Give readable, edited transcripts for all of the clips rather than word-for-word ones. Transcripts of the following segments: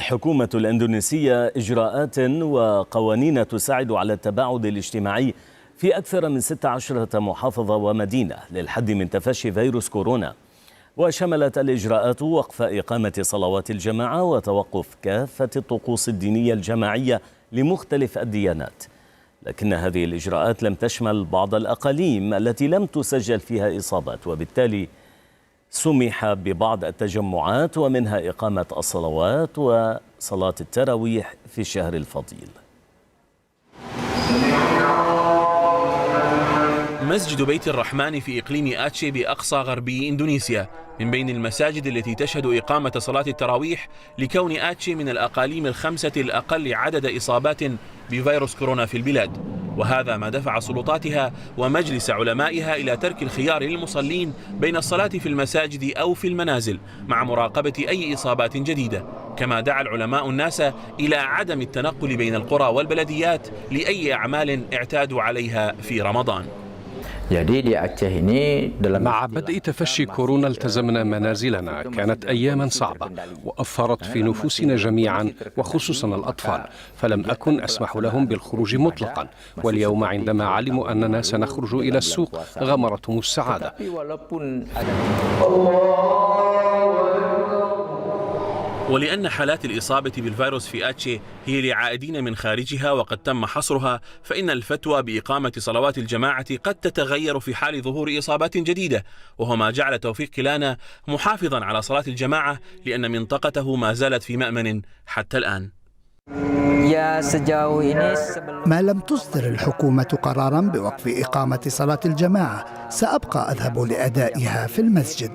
الحكومة الإندونيسية إجراءات وقوانين تساعد على التباعد الاجتماعي في أكثر من 16 محافظة ومدينة للحد من تفشي فيروس كورونا، وشملت الإجراءات وقف إقامة صلوات الجماعة وتوقف كافة الطقوس الدينية الجماعية لمختلف الديانات. لكن هذه الإجراءات لم تشمل بعض الأقاليم التي لم تسجل فيها إصابات، وبالتالي سمح ببعض التجمعات ومنها إقامة الصلوات وصلاة التراويح في الشهر الفضيل. مسجد بيت الرحمن في إقليم آتشي بأقصى غربي إندونيسيا من بين المساجد التي تشهد إقامة صلاة التراويح، لكون آتشي من الأقاليم الخمسة الأقل عدد إصابات بفيروس كورونا في البلاد، وهذا ما دفع سلطاتها ومجلس علمائها إلى ترك الخيار للمصلين بين الصلاة في المساجد أو في المنازل مع مراقبة أي إصابات جديدة. كما دعا العلماء الناس إلى عدم التنقل بين القرى والبلديات لأي أعمال اعتادوا عليها في رمضان. مع بدء تفشي كورونا التزمنا منازلنا، كانت أياما صعبة وأثرت في نفوسنا جميعا وخصوصا الأطفال، فلم أكن أسمح لهم بالخروج مطلقا، واليوم عندما علموا أننا سنخرج إلى السوق غمرتهم السعادة. ولأن حالات الإصابة بالفيروس في آتشي هي لعائدين من خارجها وقد تم حصرها، فإن الفتوى بإقامة صلوات الجماعة قد تتغير في حال ظهور إصابات جديدة، وهو ما جعل توفيق كيلانا محافظا على صلاة الجماعة لأن منطقته ما زالت في مأمن حتى الآن. ما لم تصدر الحكومة قرارا بوقف إقامة صلاة الجماعة، سأبقى أذهب لأدائها في المسجد.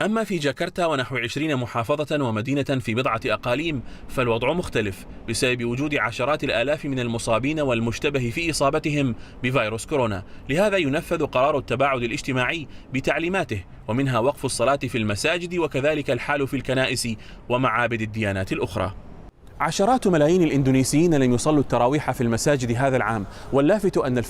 أما في جاكرتا ونحو 20 محافظة ومدينة في بضعة أقاليم فالوضع مختلف بسبب وجود عشرات الآلاف من المصابين والمشتبه في إصابتهم بفيروس كورونا. لهذا ينفذ قرار التباعد الاجتماعي بتعليماته، ومنها وقف الصلاة في المساجد وكذلك الحال في الكنائس ومعابد الديانات الأخرى. عشرات ملايين الإندونيسيين لم يصلوا التراويح في المساجد هذا العام، واللافت أن